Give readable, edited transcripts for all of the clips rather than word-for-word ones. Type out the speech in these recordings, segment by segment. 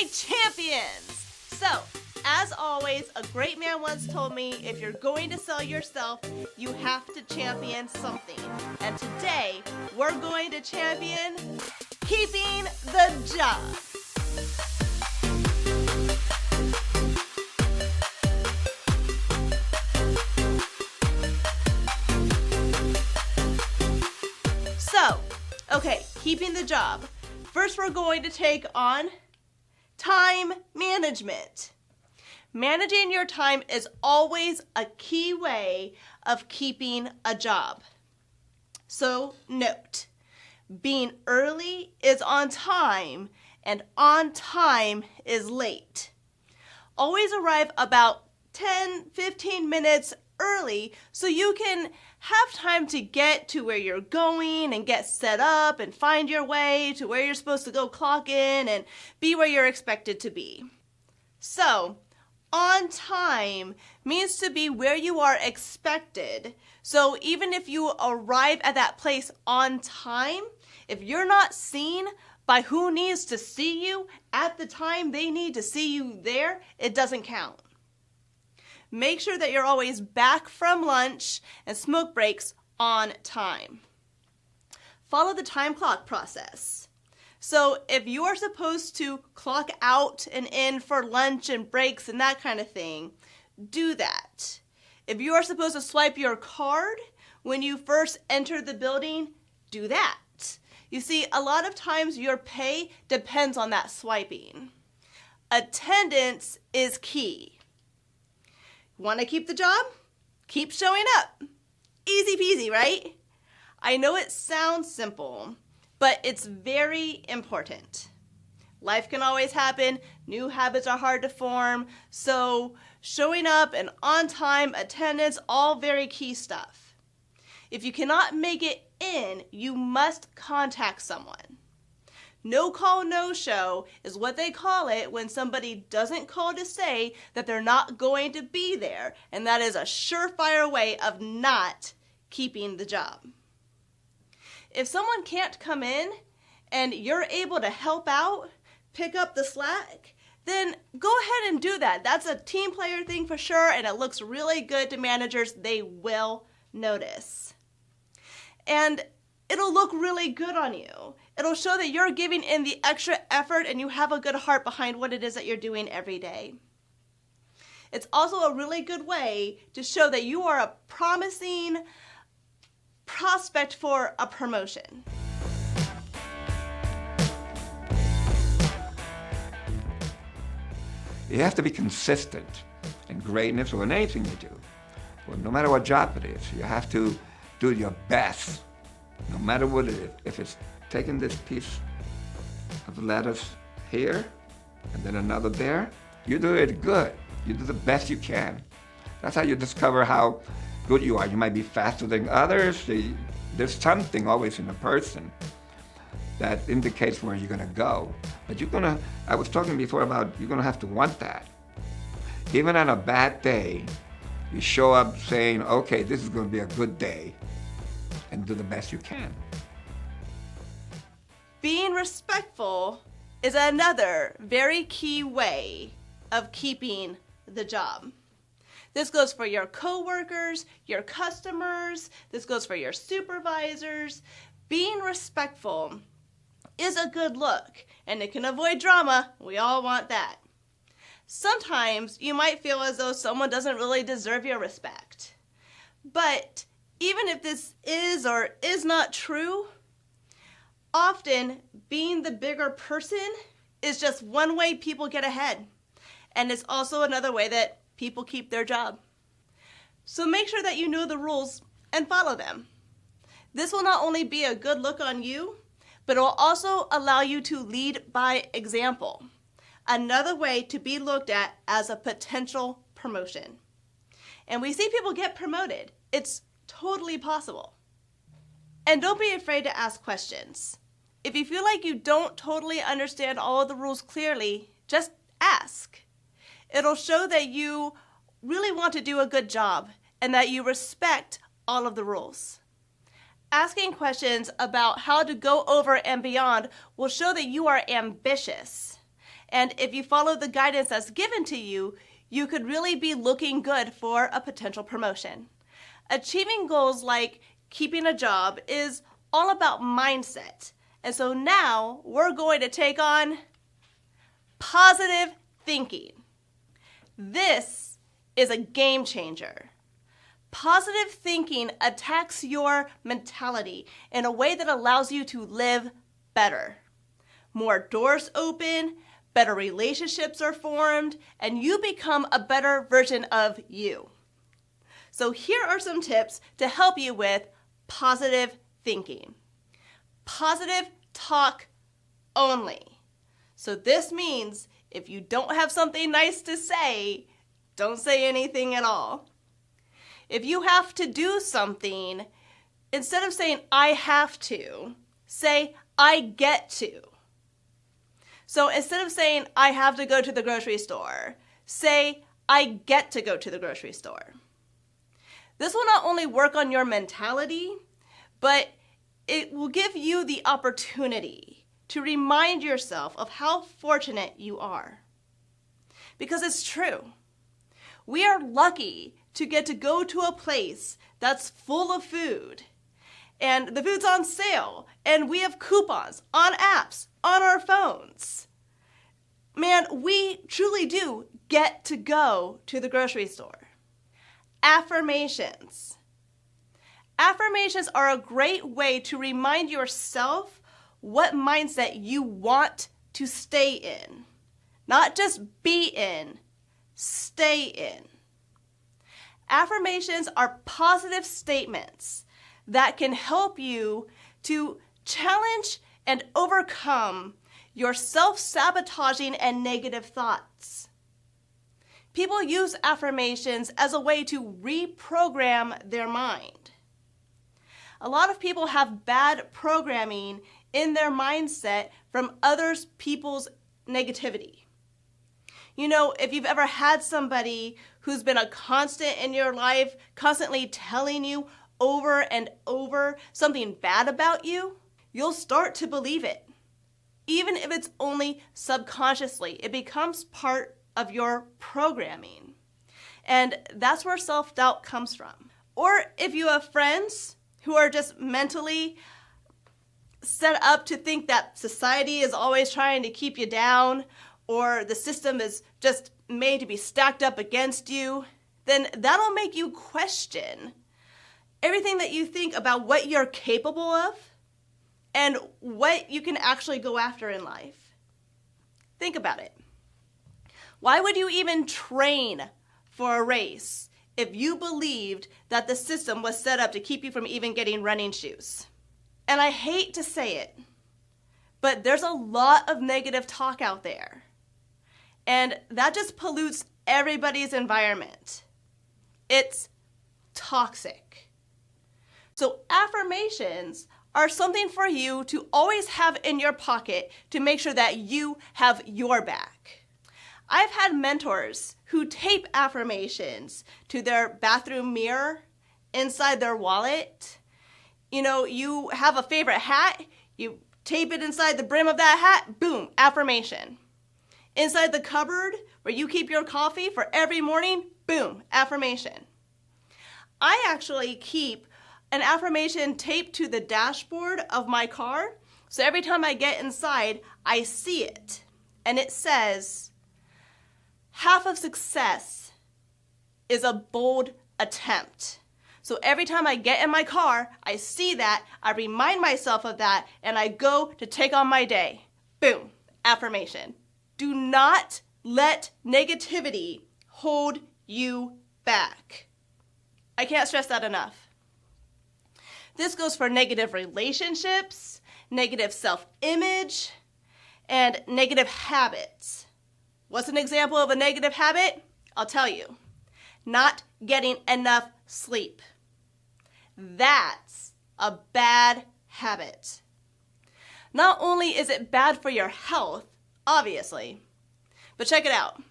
my champions! So, as always, a great man once told me, if you're going to sell yourself, you have to champion something. And today, we're going to champion keeping the job. So, okay, keeping the job. First, we're going to take on time management. Managing your time is always a key way of keeping a job. So note, being early is on time and on time is late. Always arrive about 10-15 minutes early so you can have time to get to where you're going and get set up and find your way to where you're supposed to go clock in and be where you're expected to be. So, on time means to be where you are expected. So even if you arrive at that place on time, if you're not seen by who needs to see you at the time they need to see you there, it doesn't count. Make sure that you're always back from lunch and smoke breaks on time. Follow the time clock process. So if you are supposed to clock out and in for lunch and breaks and that kind of thing, do that. If you are supposed to swipe your card when you first enter the building, do that. You see, a lot of times your pay depends on that swiping. Attendance is key. Want to keep the job? Keep showing up. Easy peasy, right? I know it sounds simple, but it's very important. Life can always happen. New habits are hard to form. So showing up and on time, attendance, all very key stuff. If you cannot make it in, you must contact someone. No call, no show is what they call it when somebody doesn't call to say that they're not going to be there. And that is a surefire way of not keeping the job. If someone can't come in and you're able to help out, pick up the slack, then go ahead and do that. That's a team player thing for sure, and it looks really good to managers. They will notice. And it'll look really good on you. It'll show that you're giving in the extra effort and you have a good heart behind what it is that you're doing every day. It's also a really good way to show that you are a promising prospect for a promotion. You have to be consistent in greatness or in anything you do. Well, no matter what job it is, you have to do your best, no matter what it is. If it's taking this piece of lettuce here and then another there, you do it good. You do the best you can. That's how you discover how good you are. You might be faster than others. There's something always in a person that indicates where you're going to go. But I was talking before about you're going to have to want that. Even on a bad day, you show up saying, okay, this is going to be a good day, and do the best you can. Being respectful is another very key way of keeping the job. This goes for your coworkers, your customers, this goes for your supervisors. Being respectful is a good look, and it can avoid drama. We all want that. Sometimes you might feel as though someone doesn't really deserve your respect. But even if this is or is not true, often being the bigger person is just one way people get ahead. And it's also another way that people keep their job. So make sure that you know the rules and follow them. This will not only be a good look on you, but it will also allow you to lead by example. Another way to be looked at as a potential promotion. And we see people get promoted. It's totally possible. And don't be afraid to ask questions. If you feel like you don't totally understand all of the rules clearly, just ask. It'll show that you really want to do a good job and that you respect all of the rules. Asking questions about how to go over and beyond will show that you are ambitious And if you follow the guidance that's given to you, you could really be looking good for a potential promotion. Achieving goals like keeping a job is all about mindset. And so now we're going to take on positive thinking. This is a game changer. Positive thinking attacks your mentality in a way that allows you to live better. More doors open, better relationships are formed, and you become a better version of you. So here are some tips to help you with positive thinking. Positive talk only. So this means if you don't have something nice to say, don't say anything at all. If you have to do something, instead of saying I have to, say I get to. So instead of saying I have to go to the grocery store, say I get to go to the grocery store. This will not only work on your mentality, but it will give you the opportunity to remind yourself of how fortunate you are. Because it's true. We are lucky to get to go to a place that's full of food. And the food's on sale. And we have coupons on apps, on our phones. Man, we truly do get to go to the grocery store. Affirmations. Affirmations are a great way to remind yourself what mindset you want to stay in. Not just be in, stay in. Affirmations are positive statements that can help you to challenge and overcome your self-sabotaging and negative thoughts. People use affirmations as a way to reprogram their mind. A lot of people have bad programming in their mindset from other people's negativity. You know, if you've ever had somebody who's been a constant in your life, constantly telling you over and over something bad about you, you'll start to believe it. Even if it's only subconsciously, it becomes part of your programming. And that's where self-doubt comes from. Or if you have friends who are just mentally set up to think that society is always trying to keep you down, or the system is just made to be stacked up against you, then that'll make you question everything that you think about what you're capable of and what you can actually go after in life. Think about it. Why would you even train for a race if you believed that the system was set up to keep you from even getting running shoes? And I hate to say it, but there's a lot of negative talk out there. And that just pollutes everybody's environment. It's toxic. So affirmations are something for you to always have in your pocket to make sure that you have your back. I've had mentors who tape affirmations to their bathroom mirror, inside their wallet. You know, you have a favorite hat, you tape it inside the brim of that hat, boom, affirmation. Inside the cupboard where you keep your coffee for every morning, boom, affirmation. I actually keep an affirmation taped to the dashboard of my car, so every time I get inside, I see it. And it says, half of success is a bold attempt. So every time I get in my car, I see that, I remind myself of that, and I go to take on my day. Boom, affirmation. Do not let negativity hold you back. I can't stress that enough. This goes for negative relationships, negative self-image, and negative habits. What's an example of a negative habit? I'll tell you. Not getting enough sleep. That's a bad habit. Not only is it bad for your health, obviously, but check it out.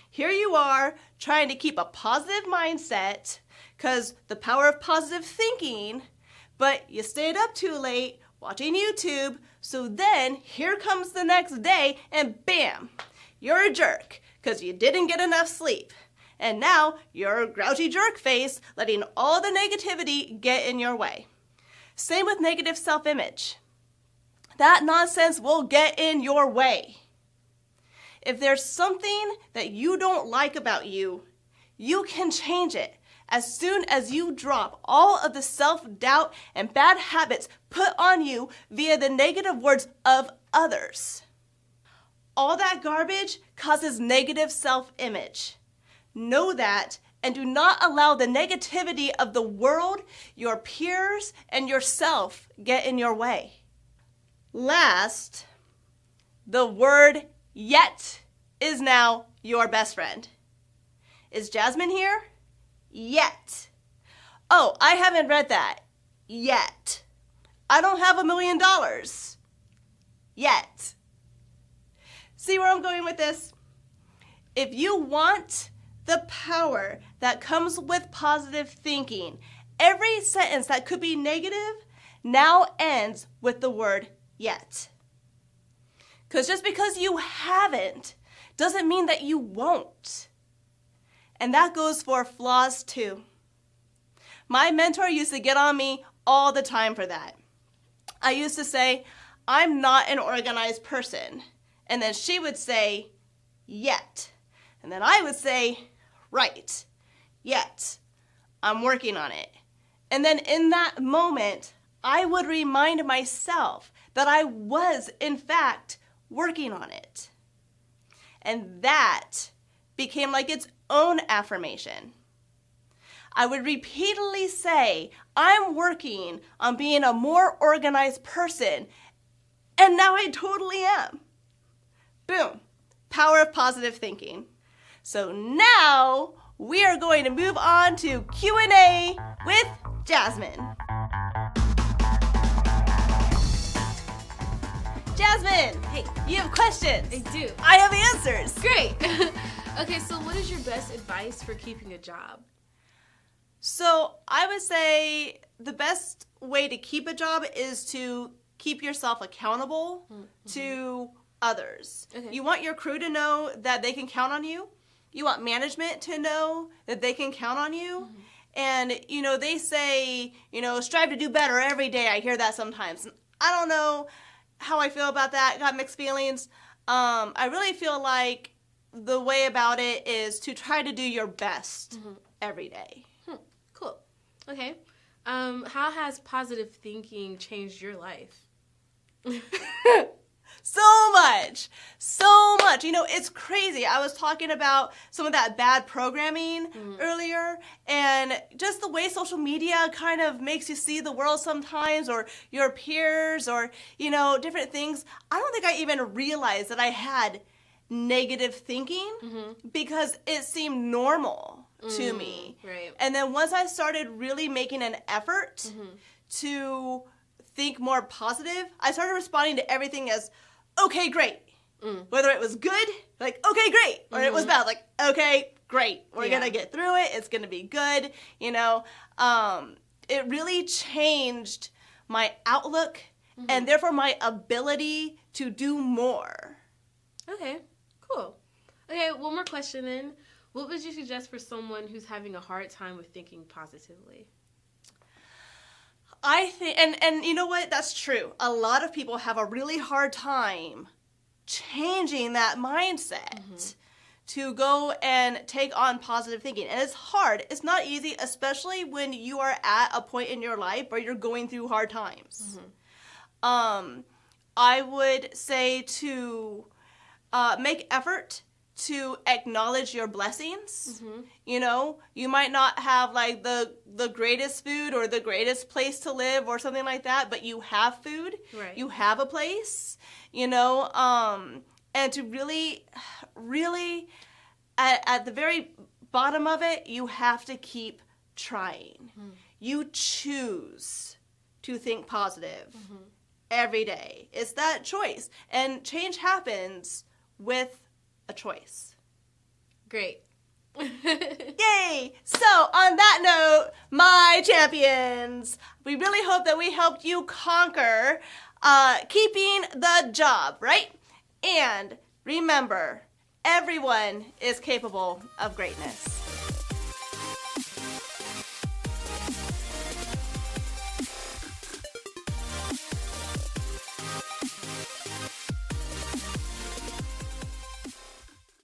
Here you are trying to keep a positive mindset because the power of positive thinking, but you stayed up too late watching YouTube, so then here comes the next day and bam, you're a jerk because you didn't get enough sleep. And now you're a grouchy jerk face, letting all the negativity get in your way. Same with negative self-image. That nonsense will get in your way. If there's something that you don't like about you, you can change it as soon as you drop all of the self-doubt and bad habits put on you via the negative words of others. All that garbage causes negative self-image. Know that and do not allow the negativity of the world, your peers, and yourself get in your way. Last, the word yet is now your best friend. Is Jasmine here? Yet. Oh, I haven't read that. Yet. I don't have $1 million. Yet. See where I'm going with this? If you want the power that comes with positive thinking, every sentence that could be negative now ends with the word yet. Because just because you haven't doesn't mean that you won't. And that goes for flaws too. My mentor used to get on me all the time for that. I used to say, I'm not an organized person. And then she would say, yet. And then I would say, right, yet. I'm working on it. And then in that moment, I would remind myself that I was, in fact, working on it. And that became like its own affirmation. I would repeatedly say, I'm working on being a more organized person, and now I totally am. Boom. Power of positive thinking. So now we are going to move on to Q&A with Jasmine. Jasmine, Hey. you have questions. I do. I have answers. Great. Okay, so what is your best advice for keeping a job? So I would say the best way to keep a job is to keep yourself accountable to others. Okay. You want your crew to know that they can count on you. You want management to know that they can count on you. And, they say, strive to do better every day. I hear that sometimes. I don't know how I feel about that. Got mixed feelings. I really feel like the way about it is to try to do your best every day. Cool. Okay. How has positive thinking changed your life? So much. It's crazy. I was talking about some of that bad programming earlier, and just the way social media kind of makes you see the world sometimes, or your peers, or, different things. I don't think I even realized that I had negative thinking because it seemed normal to me. Right. And then once I started really making an effort to think more positive, I started responding to everything as, okay, great. Whether it was good, like, okay, great. Or it was bad, like, okay, great. We're going to get through it. It's going to be good. It really changed my outlook and therefore my ability to do more. Okay, cool. Okay, one more question then. What would you suggest for someone who's having a hard time with thinking positively? I think, and you know what? That's true. A lot of people have a really hard time changing that mindset to go and take on positive thinking. And it's hard. It's not easy, especially when you are at a point in your life where you're going through hard times. I would say to make effort to acknowledge your blessings. You might not have like the greatest food or the greatest place to live or something like that, but you have food. Right. You have a place, and to really at the very bottom of it, you have to keep trying. You choose to think positive every day. It's that choice. And change happens with a choice. Great. Yay! So, on that note, my champions, we really hope that we helped you conquer keeping the job, right? And remember, everyone is capable of greatness.